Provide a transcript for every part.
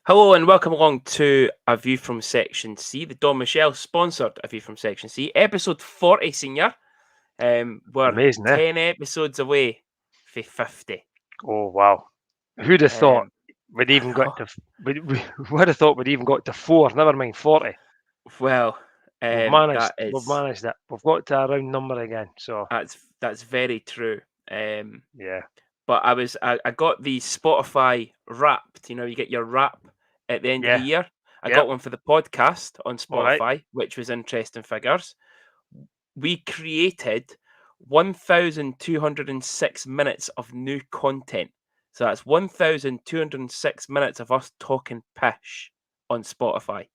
Hello and welcome along to A View from Section C, the Don Michelle sponsored A View from Section C, episode 40, senior. We're Amazing, eh? 10 episodes away from 50. Oh wow. Who'd have thought Um, we'd I even got know. to would have thought we'd even got to 4, never mind 40. Well, We've managed that is we've managed it. We've got to a round number again. So that's very true. Um, yeah. but I got the Spotify Wrapped. You know, you get your wrap at the end of the Yeah. year. I Yep. got one for the podcast on Alright. Spotify, which was interesting figures. We created 1,206 minutes of new content. So that's 1,206 minutes of us talking pish on Spotify.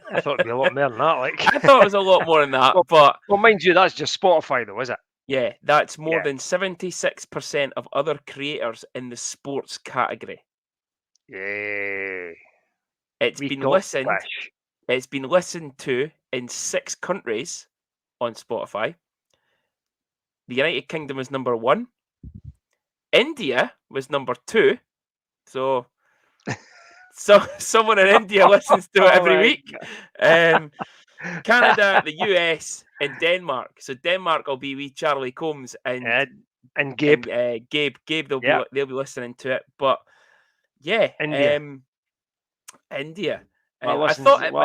I thought it'd be a lot more than that, I thought it was like. a lot more than that, well, but well, mind you, that's just Spotify though, is it? yeah, that's more Yeah. than 76% of other creators in the sports category. Yay. It's We been talk listened, fish. it's been listened to in 6 countries on Spotify. The United Kingdom is number 1. India was number 2. So someone in India listens to it Oh every my week. Um, Canada, the US, and Denmark. So Denmark will be with Charlie Combs and Ed and Gabe. Gabe. Gabe, Yeah. they'll be listening to it. But yeah, India. India. Well I listens thought to it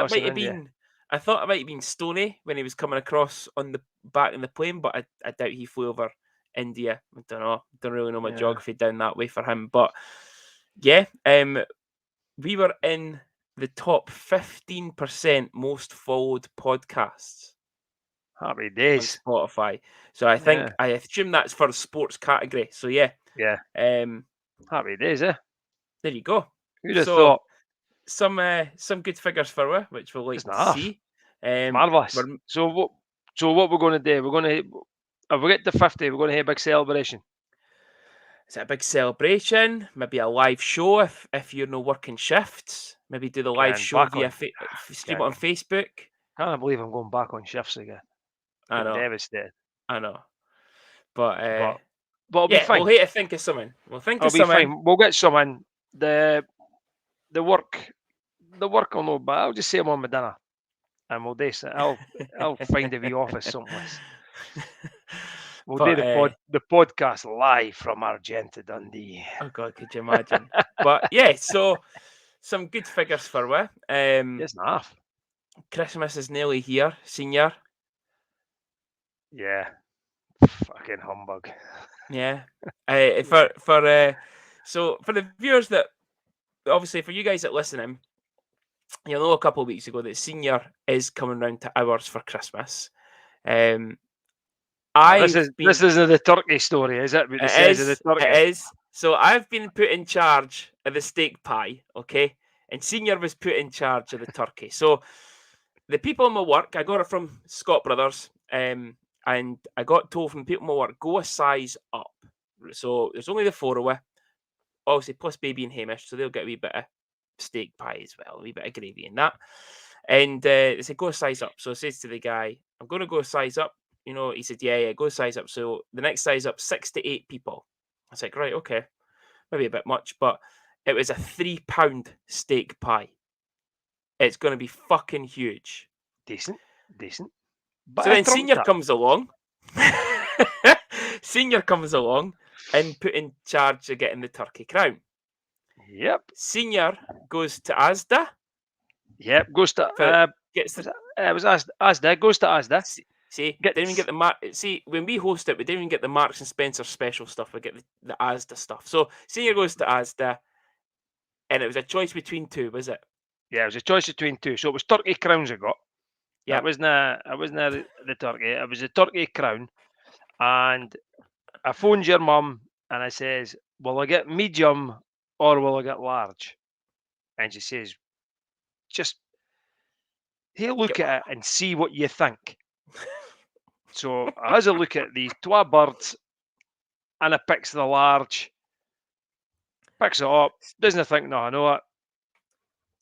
us might in have India. been Stoney when he was coming across on the back in the plane, but I doubt he flew over India. I don't know. Don't really know my Yeah. geography down that way for him. But yeah, we were in the top 15% most followed podcasts Happy on days. Spotify. So Yeah. I assume that's for the sports category. So yeah, Yeah. um, Happy days, eh? there you go. Who'd have So thought? some good figures for you, which we'll like It's to enough. see. It's We're marvellous. So what we're gonna do, we're gonna if we get to 50, we're gonna have a big celebration. Is it a big celebration? Maybe a live show if you're no working shifts. Maybe do the live Can show back via on stream it can on Facebook. can't believe I'm going back on shifts again. I Been know, devastated. I know. But But but it'll be yeah, we'll fine. hate to think of something. We'll think I'll of be something. fine. We'll get some in. The the work the work will know, but I'll just say I'm on my dinner and we'll do it. I'll find a wee office someplace. We'll do But the podcast live from Argenta Dundee. oh god, could you imagine? But yeah, so some good figures for we. It's enough. Christmas is nearly here, senior. Yeah. Fucking humbug. Yeah. Yeah. So for the viewers that obviously for you guys that listening, you'll know a couple of weeks ago that senior is coming round to ours for Christmas. Um, Now, this I've is been this isn't the turkey story, is it? With the size of the it turkey. is. So I've been put in charge of the steak pie, okay? And senior was put in charge of the turkey. So the people in my work, I got it from Scott Brothers, and I got told from people in my work, go a size up. So there's only the 4 of us, obviously plus baby and Hamish, so they'll get a wee bit of steak pie as well, a wee bit of gravy and that. And they said, go a size up. So I says to the guy, I'm going to go a size up. You know, he said, yeah, go a size up. So the next size up, 6 to 8 people. I was like, right, okay, maybe a bit much, but it was a £3 steak pie. It's going to be fucking huge. Decent, decent. So But I then trumped senior that. comes along. Senior comes along and put in charge of getting the turkey crown. Yep, Senior goes to Asda yep. Goes to for gets the it was Asda. Goes to Asda. see didn't even Gets get the mark. See when we host it, we didn't even get the Marks and Spencer special stuff. We get the Asda stuff. So Senior goes to Asda, and it was a choice between two, was it? yeah. It was a choice between two. So it was turkey crowns I got. Yep. It wasn't the turkey. It was a turkey crown, and I phoned your mum and I says, "Will I get medium or will I get large?" And she says, "Just take a look Get at it and see what you think." So I has a look at these twa birds and I picks the large, picks it up, doesn't think no, I know it,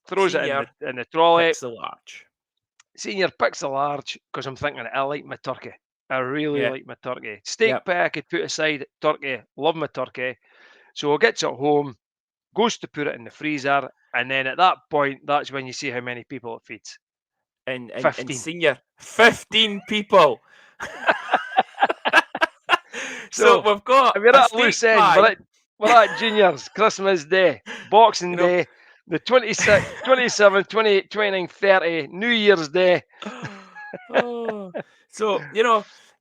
throws it Senior in the trolley. picks the large. Senior picks the large because I'm thinking I like my turkey. I really Yeah. like my turkey. Steak Yep. pie I could put aside. Turkey, love my turkey. So he gets it home, goes to put it in the freezer, and then at that point, that's when you see how many people it feeds. And 15. senior, 15 people. So, we've got if you're a at a steak loose end, pie. we're at juniors, Christmas Day, Boxing You know- Day, the 26th, 27th, 28th, 29th, 30th, New Year's Day. Oh. So,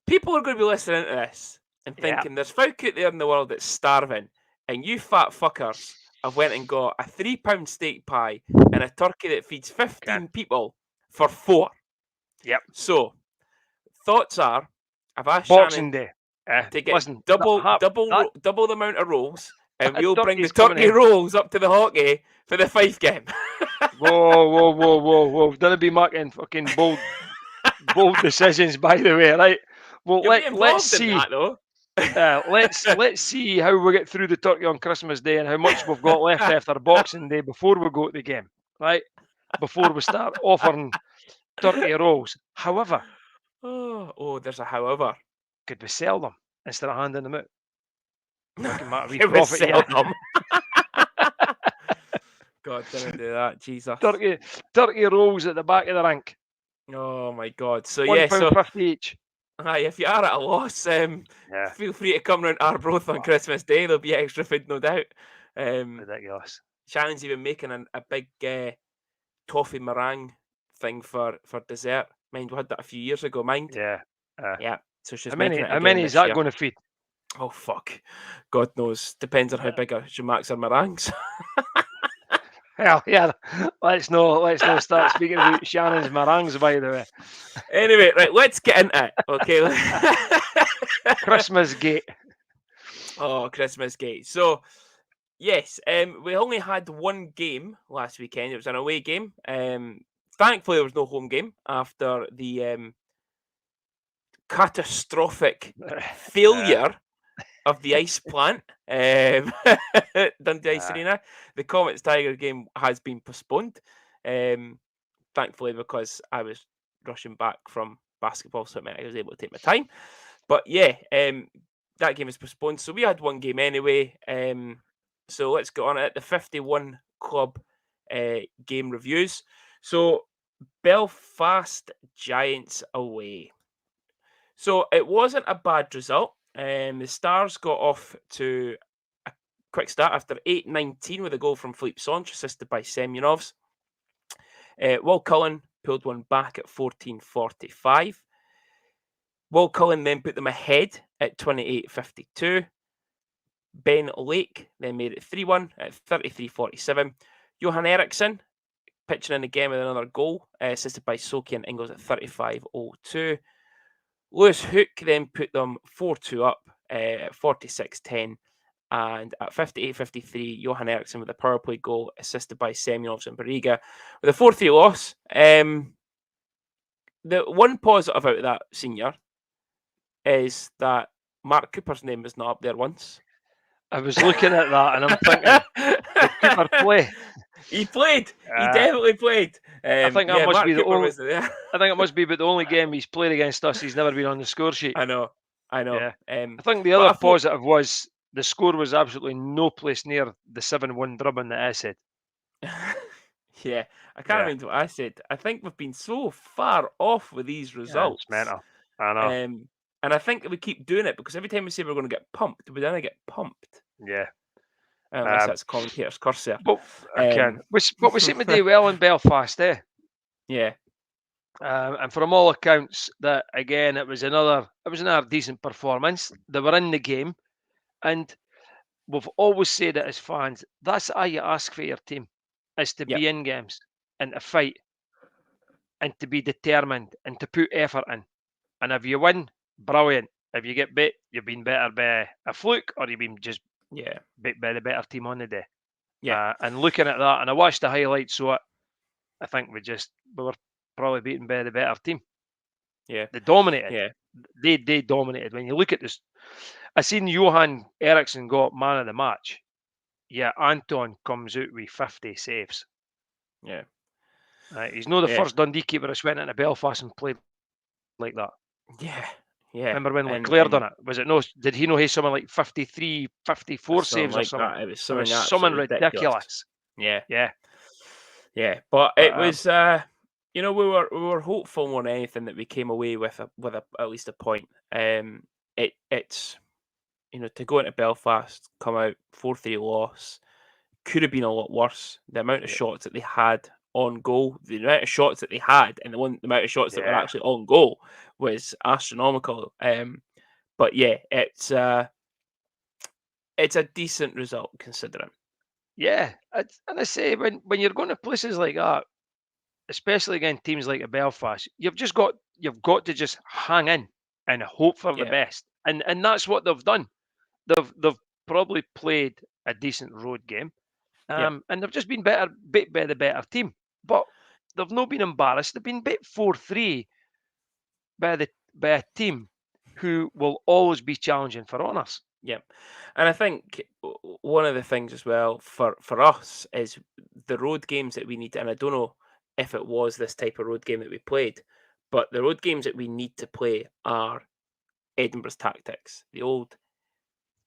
people are going to be listening to this and Yeah. thinking there's folk out there in the world that's starving, and you fat fuckers have went and got a £3 steak pie and a turkey that feeds 15 people for £4. Yep. So, thoughts are, I've asked Boxing Shannon Day. to get Listen, double that- the amount of rolls, and that we'll bring the turkey's coming turkey in. rolls up to the hockey for the Fife game. Whoa. Don't be making fucking bold decisions, by the way, right? Well, You'll be let's involved see. in that, though. Let's see how we get through the turkey on Christmas Day and how much we've got left after Boxing Day before we go to the game, right? Before we start offering turkey rolls. However, There's a however. could we sell them instead of handing them out? Making that wee Can we profit, sell yeah. them? God, didn't do that, Jesus. Turkey rolls at the back of the rink. Oh my God. So £1.50 each. Aye, if you are at a loss, feel free to come round Arbroath on Christmas Day. There'll be extra food, no doubt. Ridiculous. Shannon's even making a big toffee meringue thing for dessert. Mind, we had that a few years ago. Mind. Yeah. Yeah. So she's How making many? it How again many this is that year. going to feed? Oh fuck, God knows. Depends on how big she makes her meringues. Hell yeah. Let's not start speaking about Shannon's meringues, by the way. Anyway, right, let's get into it. Okay. Christmas Gate. Oh, Christmas Gate. So, yes, we only had one game last weekend. It was an away game. Thankfully, there was no home game after the catastrophic failure of the ice plant, Dundee Ice Arena. The Comets Tiger game has been postponed. Thankfully, because I was rushing back from basketball, so it meant I was able to take my time. But yeah, that game is postponed. So we had one game anyway. So let's get on it. The 51 club game reviews. So Belfast Giants away. So it wasn't a bad result. The Stars got off to a quick start after 8:19 with a goal from Philippe Sonch, assisted by Semyonovs. Will Cullen pulled one back at 14:45. Will Cullen then put them ahead at 28:52. Ben Lake then made it 3-1 at 33:47. Johan Eriksson pitching in again with another goal, assisted by Soki and Ingles at 35:02. Lewis Hook then put them 4-2 up at 46:10. And at 58:53, Johan Eriksson with a power play goal, assisted by Semyonovs and Barriga. With a 4-3 loss, the one positive out of that, senior, is that Mark Cooper's name was not up there once. I was looking at that and I'm thinking, did Cooper play? He played. He definitely played. I think that must Mark be the Cooper only. was there. I think it must be about the only game he's played against us. He's never been on the score sheet. I know. Yeah. I think the other positive was the score was absolutely no place near the 7-1 drubbing that I said. Yeah, I can't remember what I said. I think we've been so far off with these results. It's mental. I know. And I think we keep doing it because every time we say we're going to get pumped, we then get pumped. Yeah. Unless that's commentator's curse there. But we seem to do well in Belfast, eh? Yeah. And from all accounts, that again, it was another decent performance. They were in the game, and we've always said it as fans. That's all you ask for your team, is to be in games and to fight and to be determined and to put effort in. And if you win, brilliant. If you get beat, you've been better by a fluke, or you've been just beat by the better team on the day. Yeah. And looking at that, and I watched the highlights, so I think we were probably beaten by the better team. Yeah. They dominated. Yeah. They dominated. When you look at this, I seen Johan Eriksson got man of the match. Yeah, Anton comes out with 50 saves. Yeah. He's not the first Dundee keeper that's went into Belfast and played like that. Yeah. Yeah. Remember when and, Leclerc and done it? Was it no? Did he know he something like 53, 54 something saves or like something? that. It was It something was something absolutely ridiculous. ridiculous. Yeah. Yeah. Yeah. But But, it was you know, we were hopeful more than anything that we came away with at least a point. It's you know, to go into Belfast, come out 4-3 loss, could have been a lot worse. The amount of Yeah. shots that they had on goal, the amount of shots that they had, and the amount of shots that were Yeah. actually on goal was astronomical. But yeah, it's a decent result considering. Yeah. And I say when you're going to places like that, especially against teams like Belfast, you've got to just hang in and hope for the Yeah, best. And that's what they've done. They've probably played a decent road game. yeah, And they've just been beat by the better team. But they've not been embarrassed. They've been beat 4-3 by a team who will always be challenging for honours. yeah. And I think one of the things as well for us is the road games that we need. And I don't know if it was this type of road game that we played, but the road games that we need to play are Edinburgh's tactics. The old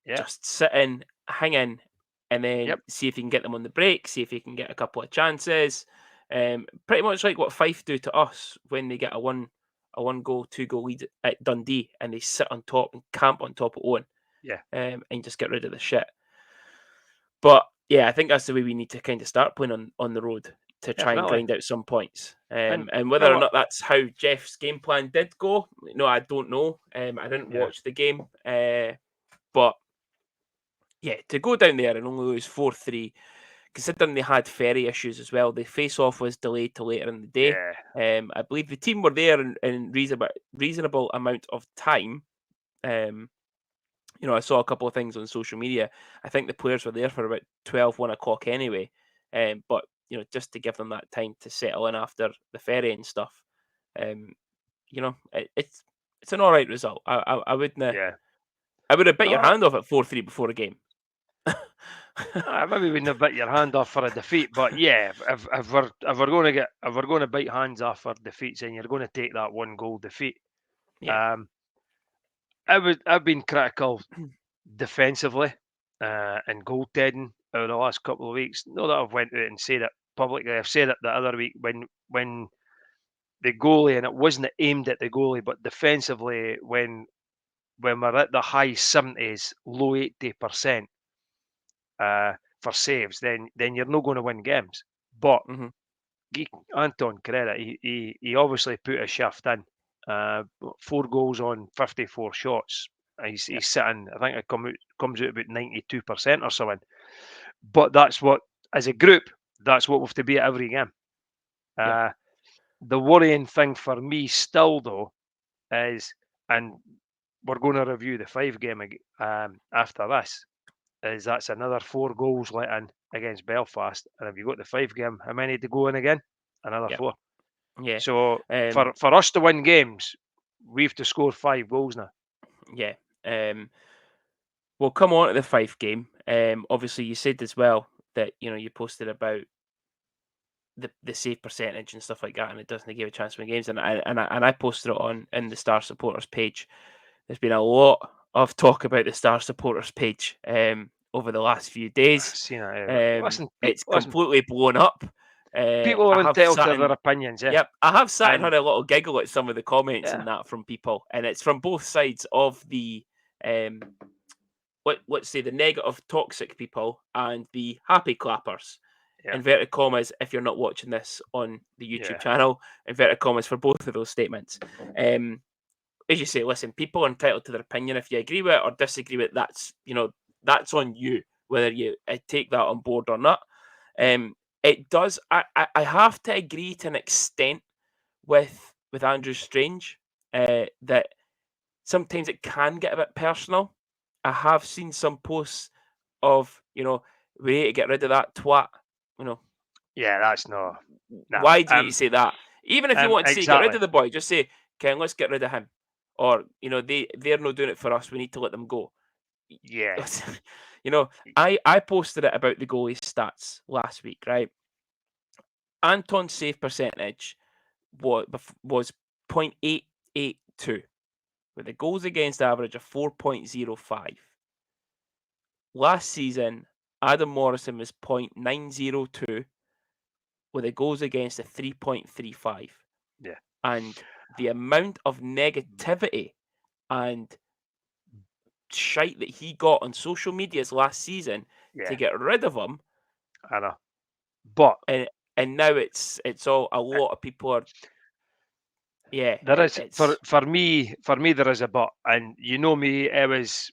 Yeah. just sit in, hang in, and then Yep. see if you can get them on the break, see if you can get a couple of chances. Pretty much like what Fife do to us when they get a one goal, 2 goal lead at Dundee and they sit on top and camp on top of Owen, Yeah. and just get rid of the shit. But yeah, I think that's the way we need to kind of start playing on the road to try and Definitely. grind out some points. And And whether or remember, not that's how Jeff's game plan did go, no, I don't know. I didn't yeah, watch the game, but yeah, to go down there and only lose 4-3, considering they had ferry issues as well, the face-off was delayed to later in the day. yeah, I believe the team were there in reasonable amount of time. You know, I saw a couple of things on social media. I think the players were there for about 1 o'clock anyway. But you know, just to give them that time to settle in after the ferry and stuff. Um, you know, it's an all right result. I wouldn't. yeah. I would have bit your No, hand off at 4-3 before a game. maybe wouldn't have bit your hand off for a defeat, but yeah, if we're going to bite hands off for defeats, and you're going to take that 1 goal defeat. Yeah. I've been critical defensively and goaltending over the last couple of weeks. Not that I've went out and said it publicly. I've said it the other week when the goalie, and it wasn't aimed at the goalie, but defensively when we're at the high 70s, low 80% for saves, then you're not going to win games. But Mhm. give Anton credit, he obviously put a shift in. 4 goals on 54 shots. Yeah. He's sitting, I think it comes out about 92% or something. But that's what, as a group, that's what we have to be at every game. Yeah. The worrying thing for me still, though, is, and we're going to review the 5 game after this, is that's another 4 goals let in against Belfast. And if you got the 5 game, how many to go in again? Another Yeah. 4. Yeah. So Um, for us to win games, we have to score 5 goals now. yeah. We'll come on to the Fife game. Obviously, you said as well that you know you posted about the save percentage and stuff like that, and it doesn't give a chance to win games. And I posted it on in the Star supporters page. There's been a lot of talk about the Star supporters page over the last few I've days. seen it. It's completely blown up. People I are have entitled sat to in. their opinions, yeah. Yep, I have sat and And had a little giggle at some of the comments yeah, and that from people, and it's from both sides of the um, let's say the negative, toxic people and the happy clappers. yeah, Inverted commas. If you're not watching this on the YouTube yeah, channel, inverted commas for both of those statements. As you say, listen, people are entitled to their opinion. If you agree with it or disagree with it, that's on you whether you take that on board or not. It does. I have to agree to an extent with Andrew Strange that sometimes it can get a bit personal. I have seen some posts of we need to get rid of that twat. You know, yeah. That's no. why do you need to say that? Even if you want to say get rid Exactly. of the boy, just say, "Ken, let's get rid of him." Or they're not doing it for us. We need to let them go. Yeah, I posted it about the goalie stats last week, right? Anton's save percentage was 0.882, with a goals against average of 4.05. Last season, Adam Morrison was 0.902 with a goals against of 3.35. Yeah. And the amount of negativity and shite that he got on social medias last season Yeah. to get rid of him, I know. But and now it's all a lot of people are. Yeah, there is it's for me there is a but, and you know me, it was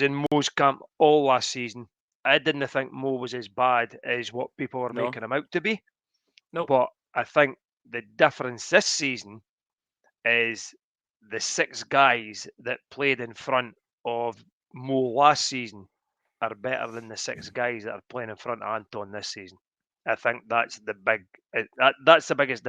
in Mo's camp all last season. I didn't think Mo was as bad as what people were no, making him out to be. nope. But I think the difference this season is the 6 guys that played in front of Mo last season are better than the 6 guys that are playing in front of Anton this season. I think that's the that's the biggest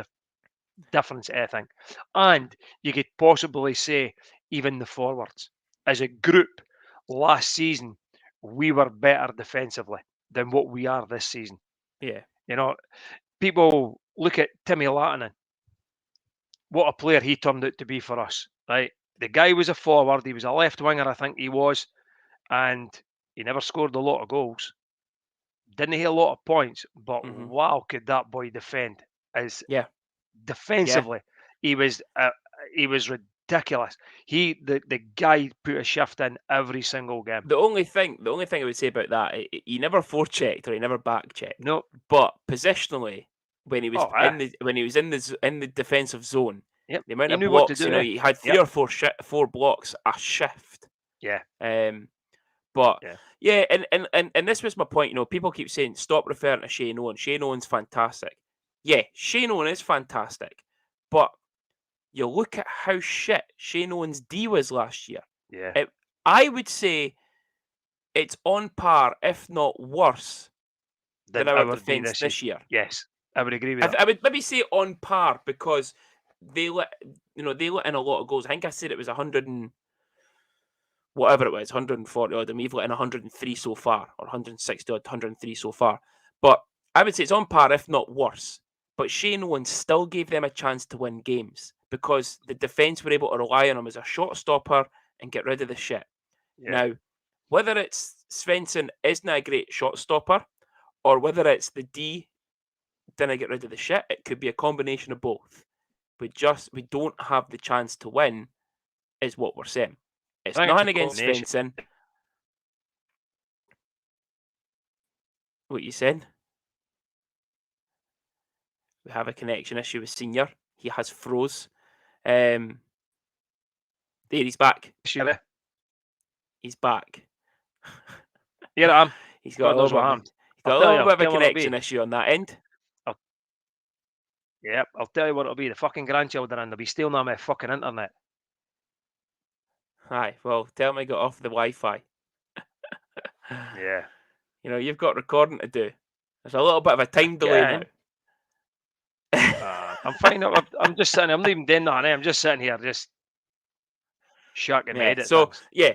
difference, I think. And you could possibly say even the forwards. As a group, last season, we were better defensively than what we are this season. Yeah, You know, people look at Timmy Lattinen. What a player he turned out to be for us, right? The guy was a forward. He was a left winger, I think he was. And he never scored a lot of goals. Didn't he a lot of points, but wow, could that boy defend? As yeah. defensively, he was ridiculous. The guy put a shift in every single game. The only thing I would say about that, he never forechecked or he never back checked. No, but positionally, when he was in the defensive zone, yep, the amount he of knew what to blocks, do. he had three Yep. or four blocks a shift. Yeah. But Yeah. and this was my point. People keep saying stop referring to Shane Owen. Shane Owen's fantastic. Yeah, Shane Owen is fantastic, but you look at how shit Shane Owen's D was last year. Yeah. I would say it's on par, if not worse, than our defense this year. Yes, I would agree with that. I would maybe say on par because they let in a lot of goals. I think I said it was 100 and whatever it was, 140 odd, and we've let in 103 so far, or 160 odd, 103 so far. But I would say it's on par, if not worse. But Shane Owen still gave them a chance to win games because the defence were able to rely on him as a shot stopper and get rid of the shit. Yeah. Now, whether it's Svensson isn't a great shot stopper, or whether it's the D didn't get rid of the shit, it could be a combination of both. We don't have the chance to win, is what we're saying. It's nothing against Svensson. What you saying? We have a connection issue with Senior. He has froze. There, he's back. He's back. Here I am. He's got a little bit of a connection issue on that end. Yep, I'll tell you what it'll be. The fucking grandchildren, and they'll be stealing on my fucking internet. Aye, well, tell me I got off the Wi-Fi. Yeah. You've got recording to do. There's a little bit of a time delay now. I'm fine. I'm just sitting. I'm not even doing that. I'm just sitting here, just sharking my head at so things. Yeah,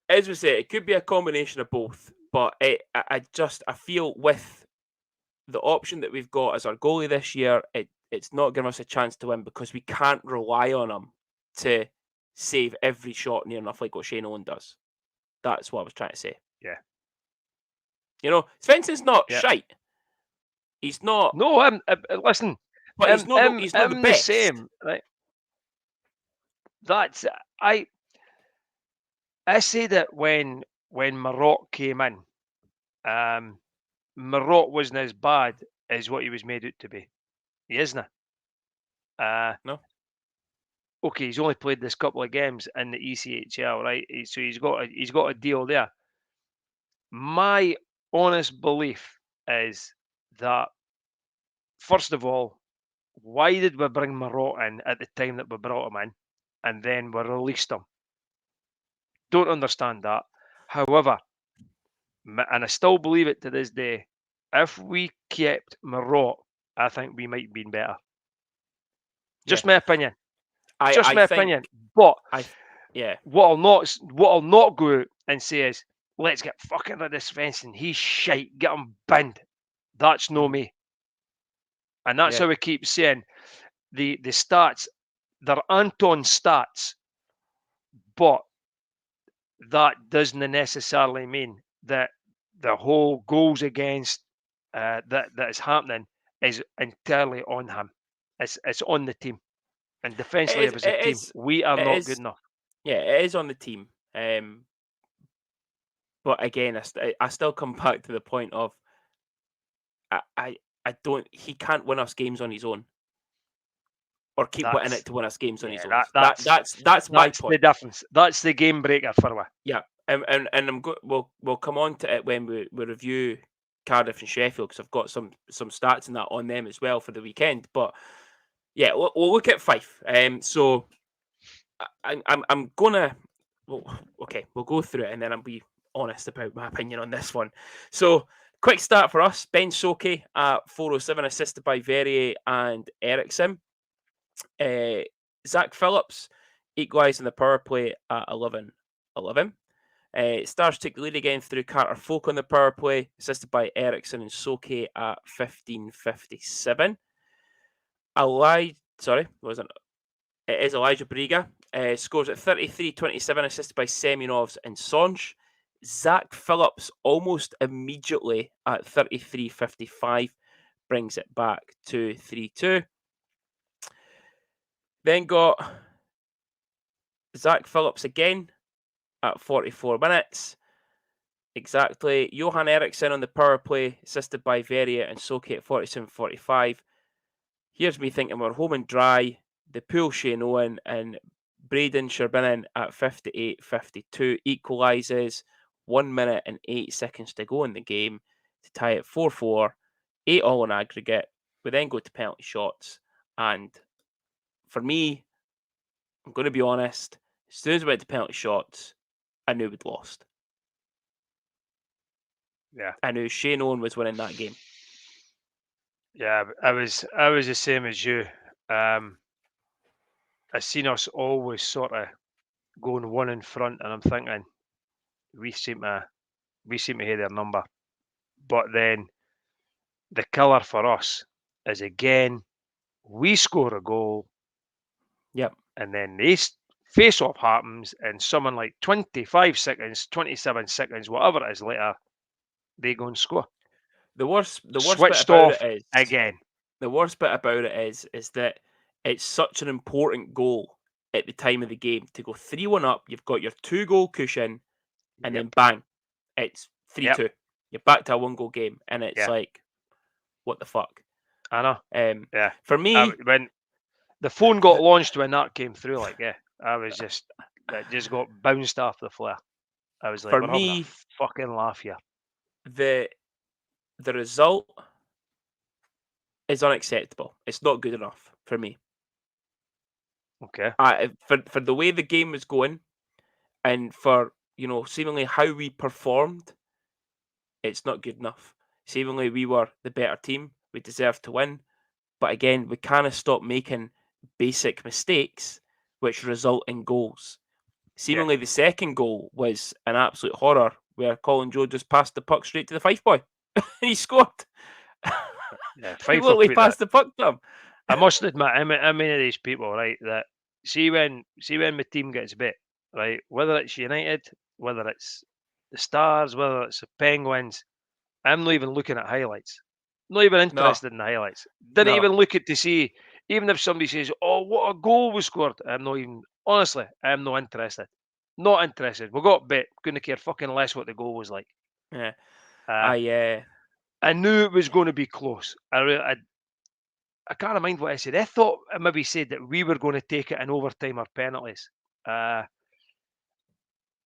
as we say, it could be a combination of both. But I feel with the option that we've got as our goalie this year, it's not giving us a chance to win because we can't rely on him to save every shot near enough like what Shane Owen does. That's what I was trying to say. Yeah. Svensson's not shite. He's not. No, listen. But he's not the best. The same, right? That's I say that when Maroc came in, Maroc wasn't as bad as what he was made out to be. He isn't. No. Okay, he's only played this couple of games in the ECHL, right? So he's got a deal there. My honest belief is that, first of all, why did we bring Maroc in at the time that we brought him in, and then we released him? Don't understand that. However, and I still believe it to this day, if we kept Maroc, I think we might have been better. Just my opinion. Just my opinion. But what I'll not go out and say is, let's get fucking rid of Svensson. He's shite. Get him binned. That's no me. And that's how we keep saying the stats. They're Anton stats, but that doesn't necessarily mean that the whole goals against that is happening is entirely on him. It's on the team, and defensively as a It team, is. we are It not good is. enough. Yeah, it is on the team. But again, I still come back to the point of I don't. He can't win us games on his own, or keep winning That's it to win us games on his yeah, own. that that's That's my that's the point. difference. That's the game breaker for me. Yeah, and we'll come on to it when we review Cardiff and Sheffield, because I've got some stats and that on them as well for the weekend. But yeah, we'll look at Fife. So I'm gonna. Well, okay, we'll go through it and then I'll be honest about my opinion on this one. So, quick start for us: Ben Soke at 407, assisted by Verrier and Ericsson. Zach Phillips equalising the power play at 11-11. Stars took the lead again through Carter Folk on the power play, assisted by Ericsson and Soke at 15:57. It is Elijah Briga. Scores at 33-27, assisted by Semyonovs and Songe. Zach Phillips almost immediately at 33:55 brings it back to 3-2. Then got Zach Phillips again at 44 minutes. Exactly. Johan Eriksson on the power play, assisted by Verrier and Soke at 47:45. Here's me thinking we're home and dry. The pool Shane Owen and Braden Sherbinin at 58:52 equalises. 1 minute and 8 seconds to go in the game to tie it 4-4, 8-all in aggregate. We then go to penalty shots. And for me, I'm going to be honest, as soon as we went to penalty shots, I knew we'd lost. Yeah, I knew Shane Owen was winning that game. yeah, I was the same as you. I seen us always sort of going one in front, and I'm thinking we seem to hit their number. But then the killer for us is again we score a goal, Yep. and then face off happens, and someone like 25 seconds, 27 seconds, whatever it is later, they go and score. The worst bit Switched about off it is again. the worst bit about it is that it's such an important goal at the time of the game to go 3-1 up. You've got your 2-goal cushion, and Yep. then bang, it's 3-2. Yep. You're back to a 1-goal game, and it's Yeah. like, what the fuck? I know. Yeah. For me, When the phone got launched when that came through, like, yeah, it just got bounced off the flare. I was like, for we're having a me, fucking laugh here. the result is unacceptable. It's not good enough for me. Okay. For the way the game was going, and for seemingly how we performed, it's not good enough. Seemingly we were the better team. We deserved to win. But again, we can't stop making basic mistakes which result in goals. Seemingly the second goal was an absolute horror, where Colin Joe just passed the puck straight to the Fife boy. And he scored. Yeah, He Fife will literally put passed the puck to him. I must admit, I'm of these people, right, that see when my team gets bit, right, whether it's United, whether it's the Stars, whether it's the Penguins, I'm not even looking at highlights. Not even interested in the highlights. Didn't No. even look at to see, even if somebody says, "Oh, what a goal was scored," I'm not even. Honestly, I'm not interested. Not interested. We got bit. Couldn't care fucking less what the goal was like. Yeah. I knew it was going to be close. I can't mind what I said. I thought I maybe said that we were going to take it in overtime or penalties. And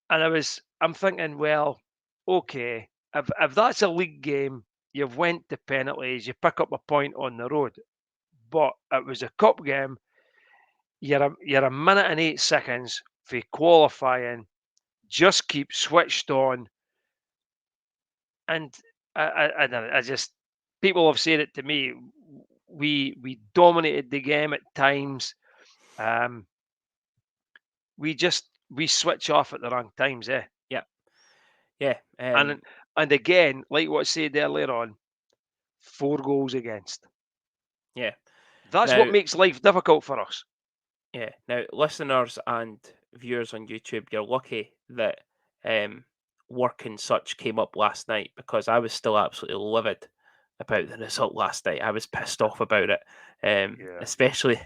I'm thinking, well, okay, if that's a league game, you've went to penalties, you pick up a point on the road. But it was a cup game. You're a minute and 8 seconds for qualifying. Just keep switched on. And I just people have said it to me. We dominated the game at times. We switch off at the wrong times, eh? Yeah. And again, like what I said earlier on, 4 goals against. Yeah. That's Now, what makes life difficult for us. Yeah. Now, listeners and viewers on YouTube, you're lucky that work and such came up last night, because I was still absolutely livid about the result last night. I was pissed off about it, Yeah. especially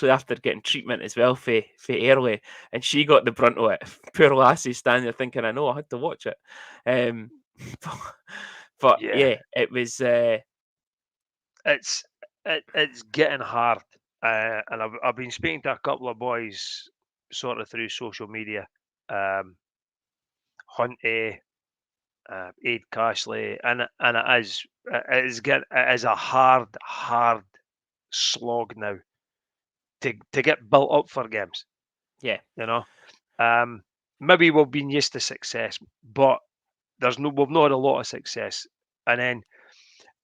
after getting treatment as well for Early, and she got the brunt of it. Poor lassie standing there thinking, I know, I had to watch it. Um, but Yeah. it was. It's getting hard, and I've been speaking to a couple of boys sort of through social media, Hunty, Aid Cashley, and it is a hard slog now to get built up for games. Yeah. You know, maybe we've been used to success, but we've not had a lot of success, and then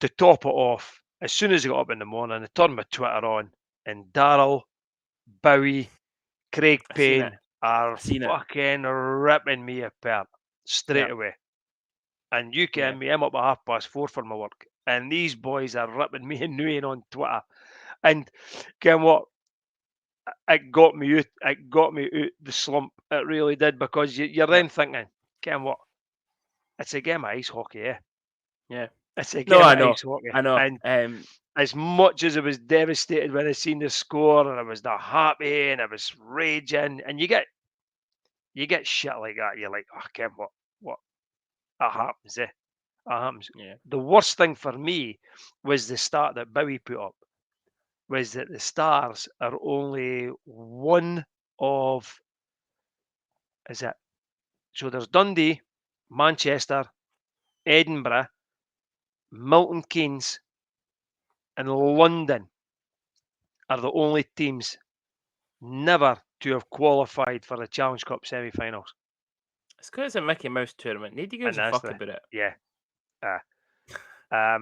to top it off, as soon as I got up in the morning, I turned my Twitter on, and Daryl, Bowie, Craig I seen it. Payne are Seen it. fucking ripping me apart straight Yep. away. And you Yeah. can me, I'm up at 4:30 for my work, and these boys are ripping me a new on Twitter. And ken what? It got me out. It got me out the slump. It really did, because you're Yep. then thinking, ken what? It's a game of ice hockey, eh? Yeah. It's a No, game I of know. ice hockey. I know. And as much as I was devastated when I seen the score, and I was not happy, and I was raging, and you get shit like that, you're like, oh, ken what? That happens, eh? That happens. Yeah. The worst thing for me was the start that Bowie put up, was that the Stars are only one of, is it? So there's Dundee, Manchester, Edinburgh, Milton Keynes, and London are the only teams never to have qualified for the Challenge Cup semi-finals. It's because it's a Mickey Mouse tournament. Nobody gives And a that's fuck about it. yeah.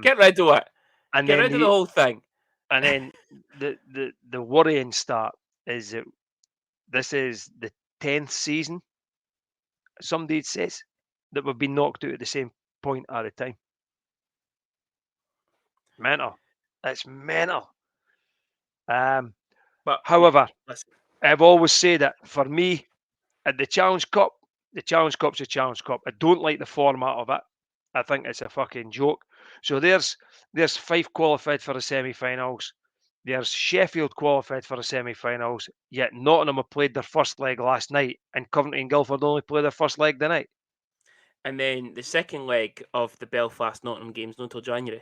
Get rid of it. And Get then rid of the whole thing. and then the worrying start is that this is the 10th season, somebody says, that we've been knocked out at the same point at a time. Mental. It's mental. But However, listen, I've always said that for me, at the Challenge Cup's a Challenge Cup. I don't like the format of it. I think it's a fucking joke. So there's Fife qualified for the semi-finals. There's Sheffield qualified for the semi-finals. Yet Nottingham have played their first leg last night, and Coventry and Guildford only played their first leg tonight. and then the second leg of the Belfast Nottingham games not until January.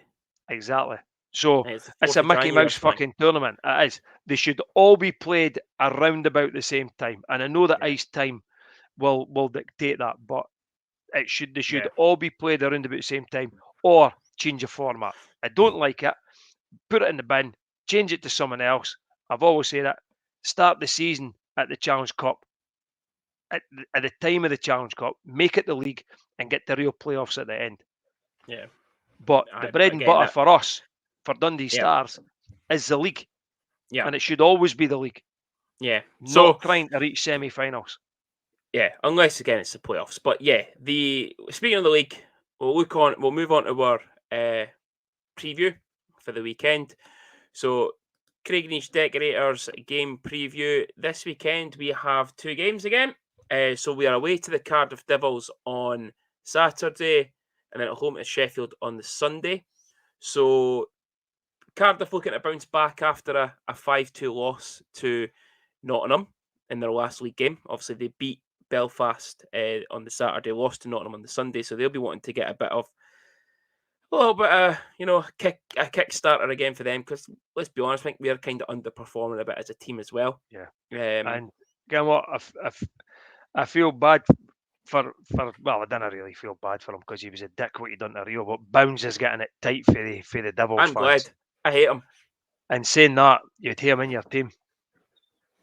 Exactly. So And it's the it's 4th a of Mickey January or Mouse something. fucking tournament. It is. They should all be played around about the same time. And I know that Yeah. ice time will dictate that, but they should Yeah. all be played around about the same time, or change the format. I don't like it. Put it in the bin. Change it to someone else. I've always said it. Start the season at the Challenge Cup. At the time of the Challenge Cup, make it the league, and get the real playoffs at the end. Yeah. But the bread and butter for us, for Dundee Stars, is the league. Yeah. And it should always be the league. Yeah. Not trying to reach semi-finals. Yeah, unless again it's the playoffs. But yeah, speaking of the league, we'll move on to our preview for the weekend. So Craignish Decorators game preview. This weekend we have 2 games again. So we are away to the Cardiff Devils on Saturday, and then at home to Sheffield on the Sunday. So Cardiff looking to bounce back after a 5-2 loss to Nottingham in their last league game. Obviously, they beat Belfast on the Saturday, lost to Nottingham on the Sunday, so they'll be wanting to get a little bit of kickstarter again for them, because let's be honest, I think we're kind of underperforming a bit as a team as well. Yeah. And you know what? I feel bad for well, I didn't really feel bad for him, because he was a dick what he done to Rio, but Bounds is getting it tight for the Devils I'm fans. glad. I hate him. And saying that, you'd hear him in your team.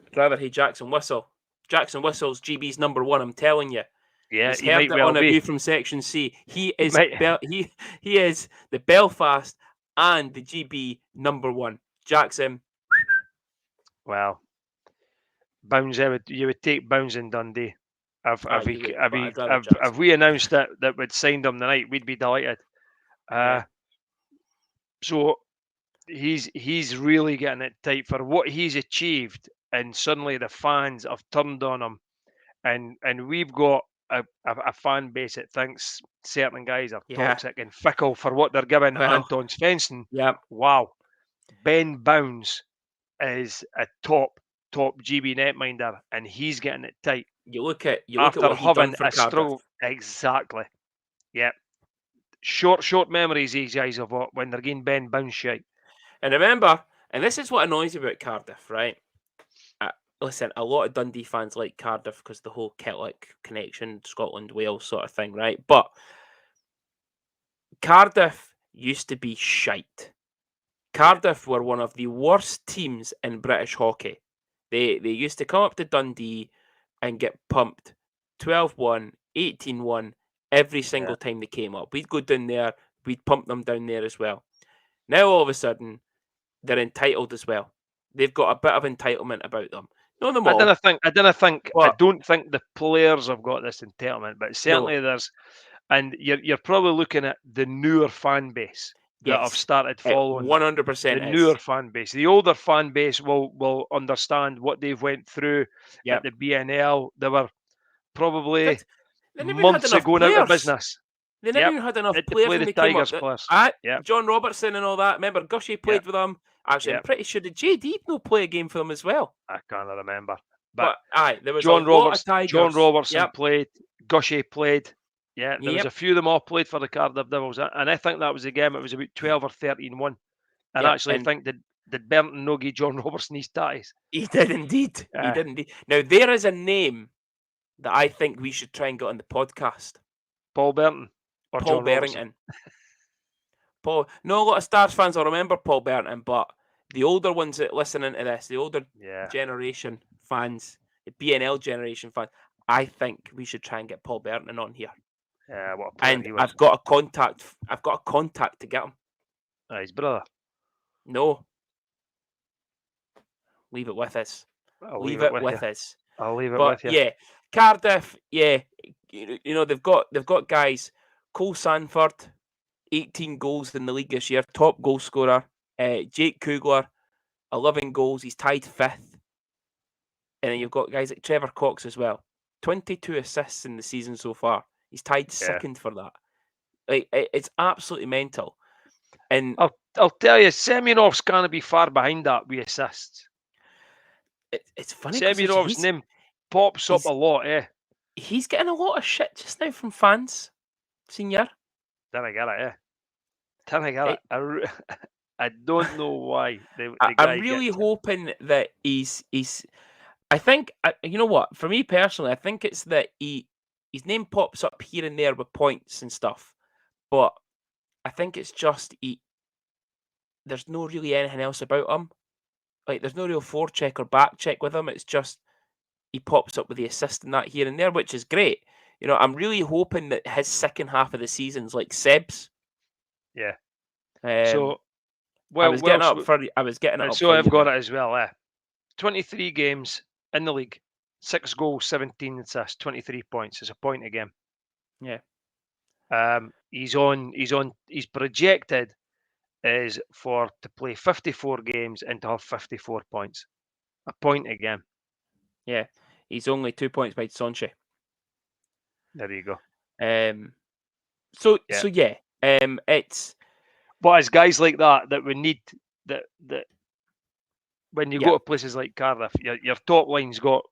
I'd rather hate Jackson Whistle. Jackson Whistle's GB's number 1, I'm telling you. Yeah, He's he heard might it well on A be. View from Section C. He is might- he is the Belfast and the GB number 1. Jackson. Well, Bounds, you would take Bounds in Dundee. If we announced that we'd signed him tonight, we'd be delighted. So he's really getting it tight for what he's achieved, and suddenly the fans have turned on him and we've got a fan base that thinks certain guys are Yeah. toxic and fickle for what they're giving Well, Anton Svensson. yeah. Wow, Ben Bounds is a top GB netminder, and he's getting it tight You look at after what he done having for a Cardiff. struggle. Exactly. Yeah. Short memories these guys have got when they're getting Ben Bounds shite. And remember, and this is what annoys me about Cardiff, right? Listen, a lot of Dundee fans like Cardiff because the whole Celtic connection, Scotland, Wales sort of thing, right? But Cardiff used to be shite. Cardiff were one of the worst teams in British hockey. They used to come up to Dundee and get pumped 12-1, 18-1 every single time they came up. We'd go down there, we'd pump them down there as well. Now all of a sudden, they're entitled as well. They've got a bit of entitlement about them. Not them all. I don't But- think the players have got this entitlement, but certainly there's, and you're probably looking at the newer fan base that have Yes, started following. 100% The is. newer fan base. The older fan base will understand what they've went through Yep. at the BNL. They were probably They never even had months enough ago out of players. business. They never Yep. even had enough Had to players play when the they came up. Tigers players. Yep. John Robertson and all that. Remember, Gushy played with them. Actually, I'm Yep. pretty sure the JD no play a game for them as well. I can't remember. But there was John a lot of Robertson, Tigers. John Robertson Yep. played. Gushy played. Yeah, there was a few of them all played for the Cardiff Devils, and I think that was the game. It was about 12 or 13-1. And Yep, actually, I think did Bernd no give John Robertson his tatties? He did indeed. He did indeed. Now there is a name that I think we should try and get on the podcast. Paul Berton or Paul John Berrington. Paul. No, a lot of Stars fans will remember Paul Berrington, but the older ones that listening to this, the older generation fans, the BNL generation fans, I think we should try and get Paul Berrington on here. Yeah, what a player And he was. I've got a contact to get him. His brother. No. Leave it with us. Leave it with us. I'll leave it But with you. yeah, Cardiff, they've got guys. Cole Sanford, 18 goals in the league this year, top goal scorer. Jake Kugler, 11 goals. He's tied 5th. And then you've got guys like Trevor Cox as well. 22 assists in the season so far. He's tied 2nd for that. Like it's absolutely mental. And I'll tell you, Semyonov's going to be far behind that with assists. It's funny. Semyonov's name pops up a lot, He's getting a lot of shit just now from fans, Senior. Then I get it, Then I get it. I don't know why. I'm really hoping that he's. I think you know what. For me personally, I think it's that his name pops up here and there with points and stuff, but I think it's just there's no really anything else about him. Like there's no real forecheck or back check with him. It's just he pops up with the assist and that here and there, which is great. I'm really hoping that his second half of the season's like Seb's. Yeah. So I was getting it up. So I've got it as well. 23 games in the league, 6 goals, 17 assists, 23 points. It's a point a game. Yeah. He's projected is to play 54 games and to have 54 points. A point a game. Yeah. He's only 2 points by Sonche. There you go. It's. But it's guys like that we need that when you go to places like Cardiff, your top line's got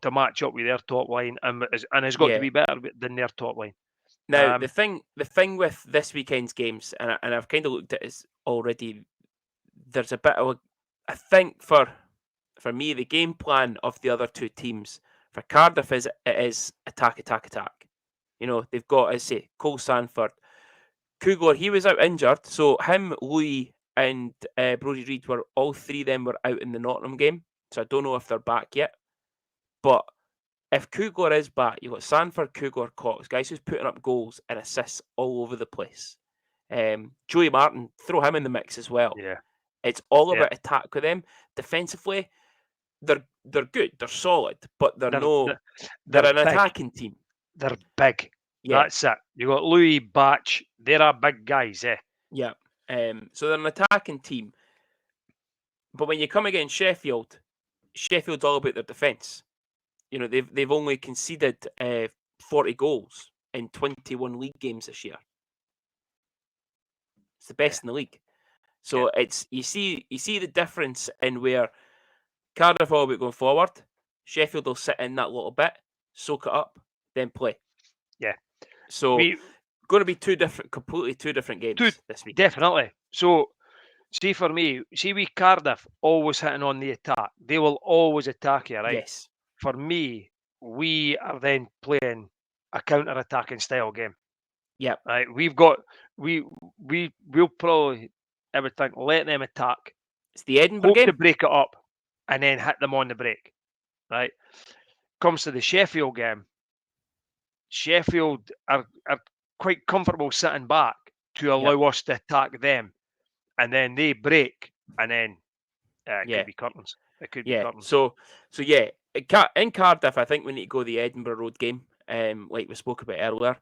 to match up with their top line and has got to be better than their top line. Now the thing with this weekend's games, and I've kind of looked at it already. There's a bit of I think for me the game plan of the other two teams for Cardiff is attack. They've got, as I say, Cole Sanford, Kugler. He was out injured, so him, Louis, and Brodie Reid were all three of them were out in the Nottingham game. So I don't know if they're back yet, but. If Kugler is back, you've got Sanford, Kugler, Cox, guys who's putting up goals and assists all over the place. Joey Martin, throw him in the mix as well. Yeah, it's all about attack with them. Defensively, they're good, they're solid, but they're an big. attacking team. They're big. Yeah. That's it. You got Louis, Batch. They're a big guys, Yeah. So they're an attacking team, but when you come against Sheffield's all about their defence. You know, they've only conceded 40 goals in 21 league games this year. It's the best in the league. So it's you see the difference in where Cardiff will be going forward. Sheffield will sit in that little bit, soak it up, then play. Yeah. So going to be completely two different games this week. Definitely. So see, for me, we Cardiff always hitting on the attack. They will always attack you, right? Yes. For me, we are then playing a counter-attacking style game. Yep. Right. We'll probably, I would think, let them attack. It's the Edinburgh hope game. to break it up and then hit them on the break. Right. Comes to the Sheffield game. Sheffield are quite comfortable sitting back to allow us to attack them, and then they break, and then it could be curtains. It could be curtains. So yeah, in Cardiff, I think we need to go the Edinburgh Road game, like we spoke about earlier.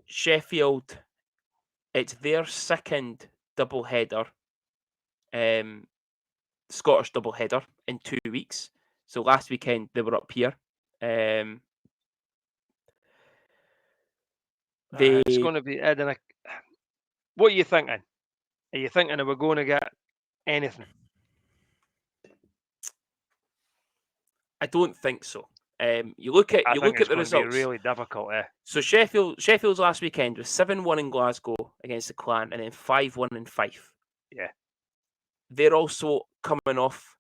Sheffield, it's their second double header, Scottish double header in 2 weeks. So last weekend they were up here. It's going to be Edinburgh. What are you thinking? Are you thinking that we're going to get anything? I don't think so. You look at the results. Be really difficult. So Sheffield's last weekend was 7-1 in Glasgow against the Clan, and then 5-1 in Fife. Yeah. They're also coming off.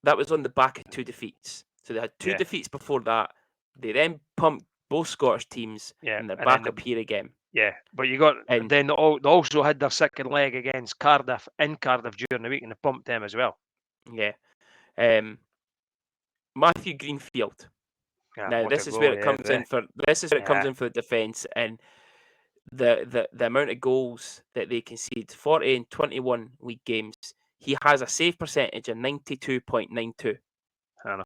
That was on the back of 2 defeats. So they had 2 defeats before that. They then pumped both Scottish teams, and they're back up here again. Yeah, but you got then they also had their second leg against Cardiff in Cardiff during the week, and they pumped them as well. Yeah. Matthew Greenfield. Now this is where it comes in for the defence, and the amount of goals that they concede, 40 in 21 league games. He has a save percentage of 92.92. I know.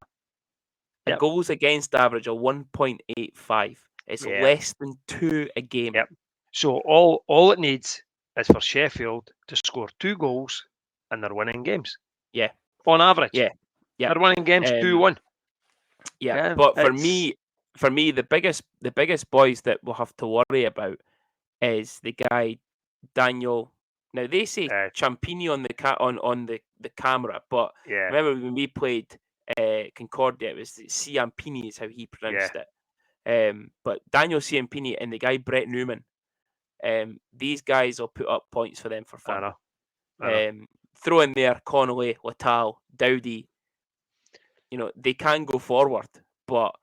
A goals against average of 1.85. It's less than 2 a game. Yep. So all it needs is for Sheffield to score 2 goals, and they're winning games. Yeah. On average. Yeah. They're winning games 2-1. Yeah. But for me, the biggest boys that we'll have to worry about is the guy Daniel. Now they say Ciampini on the camera, but remember when we played Concordia, it was Ciampini is how he pronounced it. But Daniel Ciampini and the guy Brett Newman, these guys will put up points for them for fun. I know. Throw in there Connolly, Latal, Dowdy. You know, they can go forward, but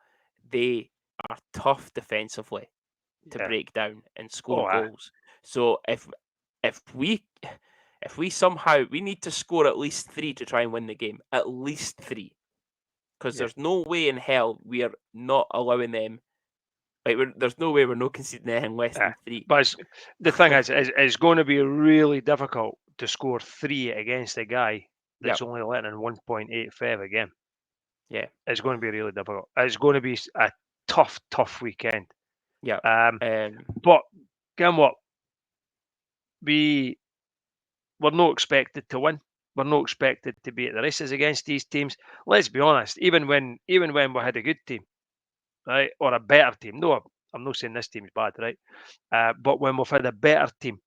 they are tough defensively to break down and score goals. So if we somehow, we need to score at least 3 to try and win the game. At least 3. Because there's no way in hell we are not allowing them. Like there's no way we're not conceding anything less than 3. But the thing is, it's going to be really difficult to score 3 against a guy that's only letting in 1.85 a game. Yeah. It's going to be really difficult. It's going to be a tough weekend. Yeah. But again, what? We're not expected to win. We're not expected to be at the races against these teams. Let's be honest. Even when we had a good team, right, or a better team. No, I'm not saying this team is bad, right? But when we've had a better team,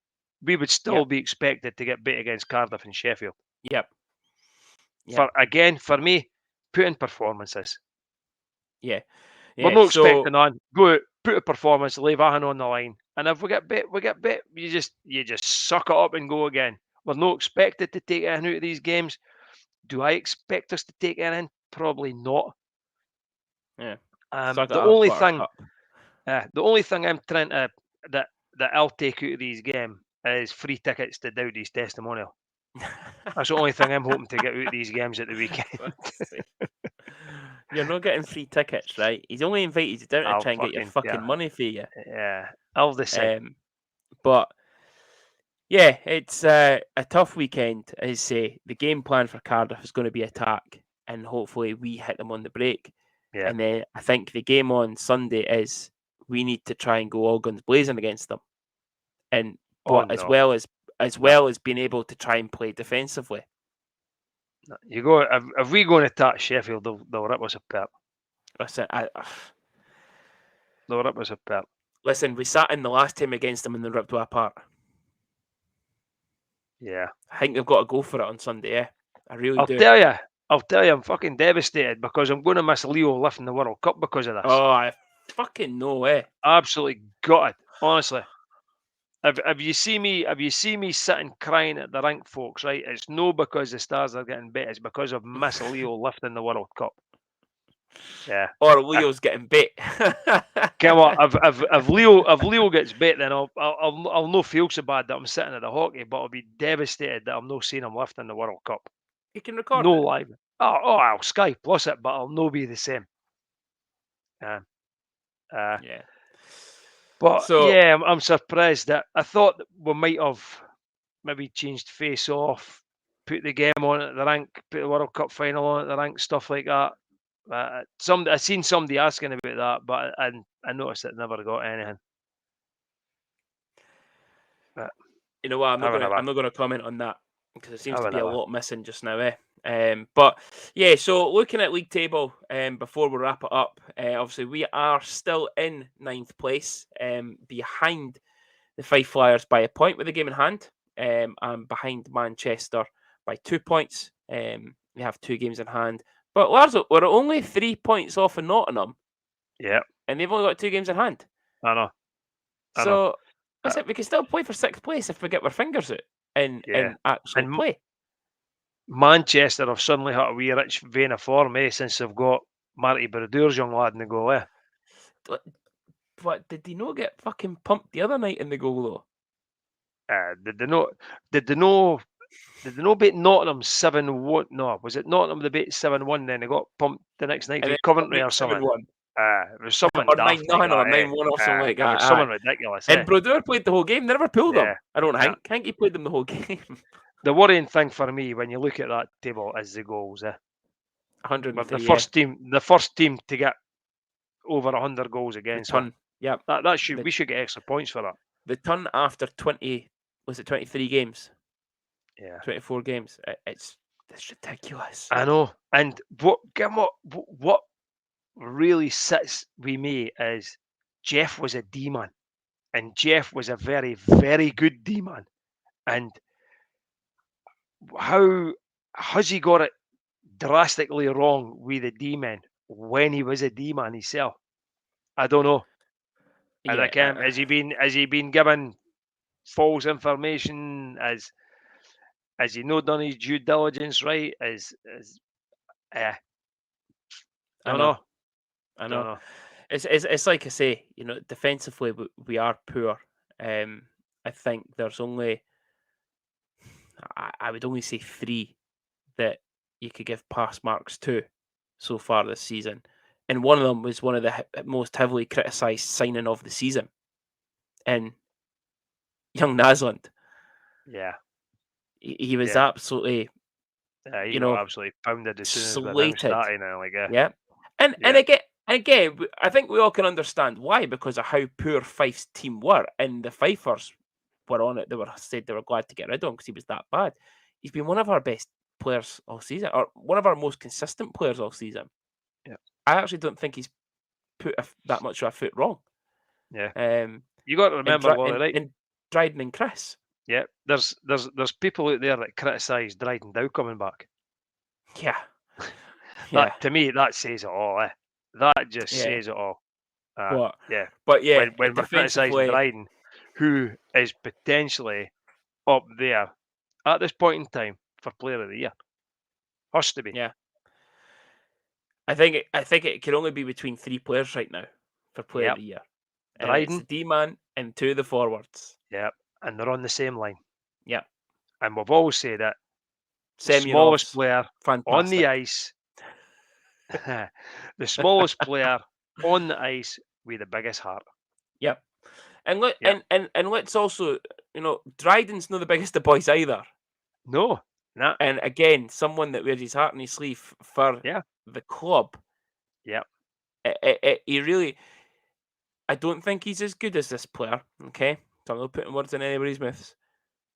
we would still be expected to get beat against Cardiff and Sheffield. Yep. For me, put in performances. Yeah. We're not expecting on. Go out, put a performance, leave everything on the line. And if we get bit, we get bit. You just suck it up and go again. We're not expected to take anything out of these games. Do I expect us to take anything? Probably not. Yeah. The only thing I'm trying to that I'll take out of these games is free tickets to Dowdy's testimonial. That's the only thing I'm hoping to get out of these games at the weekend. You're not getting free tickets, right? He's only invited you down to try and get your fucking money for you. Yeah, I'll decide. But yeah, it's a tough weekend. As I say, the game plan for Cardiff is going to be attack, and hopefully we hit them on the break. Yeah. And then I think the game on Sunday is we need to try and go all guns blazing against them, as well as being able to try and play defensively. You go if we go and attack Sheffield, they'll rip us apart. Listen, They'll rip us apart. listen, we sat in the last time against them and they ripped us apart. Yeah. I think they've got to go for it on Sunday. Yeah, I really I'll do. tell you, I'm fucking devastated because I'm going to miss Leo lifting the World Cup because of this. Oh, I fucking know, eh? Absolutely gutted, honestly. If you see me sitting crying at the rink, folks, right? It's no because the Stars are getting beat. It's because of Miss Leo lifting the World Cup. Yeah. Or Leo's getting bit. Come on, if Leo gets bit, then I'll no feel so bad that I'm sitting at the hockey, but I'll be devastated that I'm not seeing him lifting the World Cup. You can record No it. live. I'll Sky Plus it, but I'll no be the same. Yeah. But So- yeah, I'm surprised that I thought that we might have maybe changed face off, put the game on at the rink, put the World Cup final on at the rink, stuff like that. I seen somebody asking about that, but I noticed it never got anything. You know what? I'm However, not gonna comment on that because there seems to be a However. lot missing just now, eh? But yeah, so looking at league table, before we wrap it up, obviously we are still in 9th place, behind the Fife Flyers by a point with the game in hand, and behind Manchester by 2 points. We have 2 games in hand, but Larzo, we're only 3 points off of Nottingham, yeah, and they've only got 2 games in hand. I know. I know. So listen, we can still play for 6th place if we get our fingers out and Yeah. actually And play. Manchester have suddenly had a wee rich vein of form, since they've got Marty Brodeurs young lad in the goal, But did they not get fucking pumped the other night in the goal though? Did they not beat Nottingham 7-1? No, was it Nottingham they beat 7-1, then they got pumped the next night And with then Coventry or something? 7-1. It was something Or daft 9-0 like or that, 9-1 or something like It was that. something ridiculous, And Brodeur played the whole game. They never pulled Yeah. them. I don't Yeah. think. I think he played them the whole game. The worrying thing for me when you look at that table is the goals, 103. But the first team to get over 100 goals The against ton. Yeah. we should get extra points for that. The ton after 23 games? Yeah. 24 games. It's ridiculous. I know. And what really sits with me is Jeff was a D-man. And Jeff was a very, very good D-man. And how has he got it drastically wrong with the D-men when he was a D-man himself? I don't know. And Yeah, has he been given false information? Has he not done his due diligence right? I don't know. I Don't know. know. It's like I say, defensively we are poor. I think there's only, I would only say 3 that you could give pass marks to so far this season, and one of them was one of the most heavily criticised signing of the season, and young Naslund. Yeah. He was Yeah. absolutely, He got absolutely pounded as soon as the thing started now, yeah. And again, I think we all can understand why, because of how poor Fife's team were, and the Fifers were on it. They said they were glad to get rid of him because he was that bad. He's been one of our best players all season, or one of our most consistent players all season. Yeah. I actually don't think he's put that much of a foot wrong. Yeah. You got to remember, right? And Dryden and Chris. Yeah. There's people out there that criticise Dryden Dow coming back. Yeah. That, to me, that says it all. That just says it all. But yeah. But yeah, when we're criticising Dryden, who is potentially up there at this point in time for Player of the Year, has to be. Yeah. I think it can only be between 3 players right now for Player of the Year. Dryden, it's the D-man and 2 of the forwards. Yeah, and they're on the same line. Yeah. And we've always said that the Semyonov's smallest player fantastic on the ice, the smallest player on the ice with the biggest heart. Yep. And let's also, Dryden's not the biggest of boys either. No. Nah. And again, someone that wears his heart on his sleeve for the club. Yeah. He really, I don't think he's as good as this player. Okay, so I'm not putting words in anybody's mouths.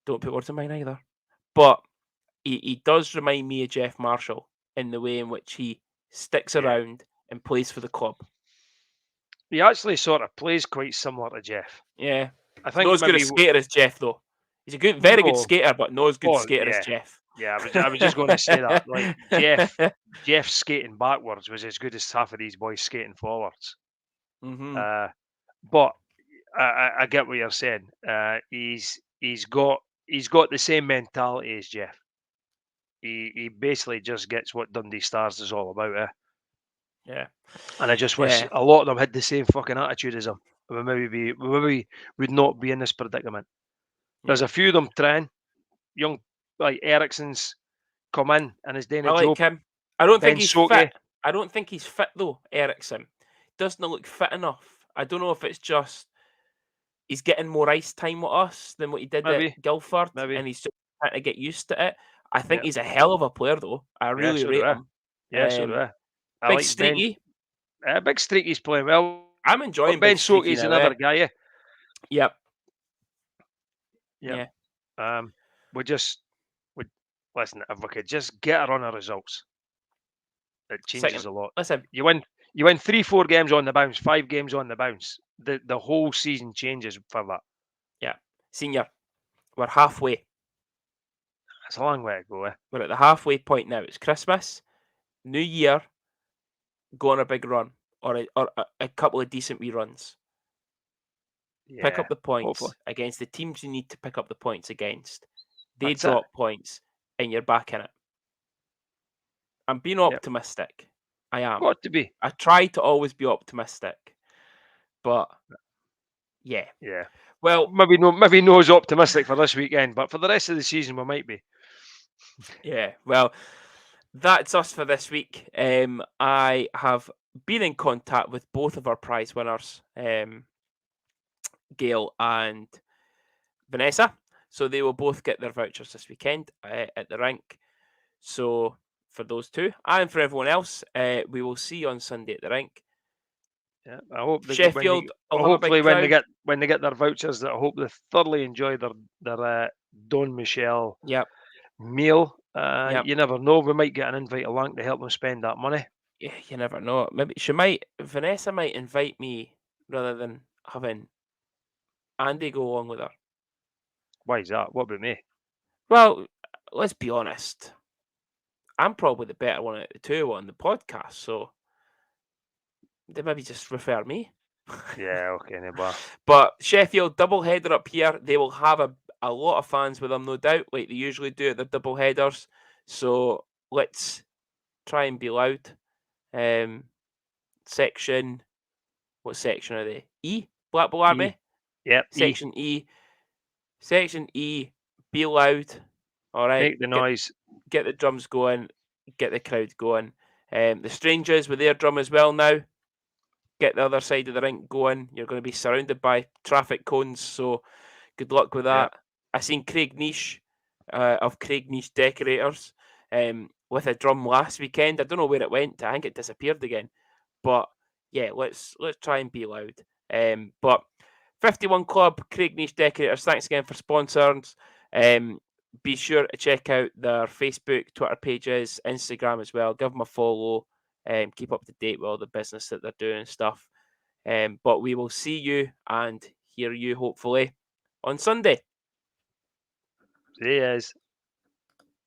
Don't put words in mine either. But he does remind me of Jeff Marshall in the way in which he sticks Yeah. around and plays for the club. He actually sort of plays quite similar to Jeff. Yeah. I think Not as good a maybe skater as Jeff, though. He's a very good No. skater, but not as good Oh, skater as yeah. Jeff. Yeah, I was just going to say that. Like Jeff skating backwards was as good as half of these boys skating forwards. hmm But I get what you're saying. He's got the same mentality as Jeff. He basically just gets what Dundee Stars is all about. Yeah. And I just wish Yeah. a lot of them had the same fucking attitude as him. We maybe would not be in this predicament. There's Yeah. a few of them trying. Young like Ericsson's come in and is doing I a like job. him. I don't think Ben he's Soke. fit. I don't think he's fit though, Ericsson. Doesn't look fit enough. I don't know if it's just he's getting more ice time with us than what he did Maybe. at Guildford, Maybe. and he's just trying to get used to it. I think Yeah. he's a hell of a player though. I Yeah, really so do rate I. him. Yeah, so do I. I Big like Ben. streaky. Big Streaky's playing well. I'm But enjoying Ben Big Streaky Soke's now. another guy. Yep. Yeah. We listen. If we could just get a run of results, it changes Second. a lot. Listen, You win 3-4 games on the bounce, 5 games on the bounce. The whole season changes for that. senior, we're halfway. It's a long way to go. We're at the halfway point now. It's Christmas, New Year, go on a big run or a couple of decent wee runs. Yeah. Pick up the points hopefully. against the teams you need to pick up the points against. They That's it. drop points and you're back in it. I'm being Yep. optimistic. I am. Got to be. I try to always be optimistic. But yeah. Yeah. Well, Maybe no as optimistic for this weekend, but for the rest of the season we might be. yeah. Well, that's us for this week. I have been in contact with both of our prize winners, Gail and Vanessa. So they will both get their vouchers this weekend at the rink. So for those two and for everyone else, we will see you on Sunday at the rink. Yeah, I hope Sheffield will have a hopefully big when they get their vouchers, that I hope they thoroughly enjoy their Don Michel Yep. meal. Yep. You never know, we might get an invite along to help them spend that money. Yeah, you never know. Maybe Vanessa might invite me rather than having Andy go along with her. Why is that? What about me? Well, let's be honest. I'm probably the better one out of the two on the podcast, so they maybe just refer me. Yeah, okay, no. But Sheffield double header up here. They will have a lot of fans with them, no doubt, like they usually do at their double headers. So let's try and be loud. Section, what section are they? E? Blackpool Army? Yep. Section E. Section E, be loud. All right. Make the noise. Get the drums going. Get the crowd going. The Strangers with their drum as well now. Get the other side of the rink going. You're going to be surrounded by traffic cones, so good luck with that. Yep. I seen Craig Niche of Craig Niche Decorators with a drum last weekend. I don't know where it went. I think it disappeared again. But yeah, let's try and be loud. But 51 Club, Craig Niche Decorators, thanks again for sponsors. Be sure to check out their Facebook, Twitter pages, Instagram as well. Give them a follow. Keep up to date with all the business that they're doing and stuff. But we will see you and hear you hopefully on Sunday. See you guys.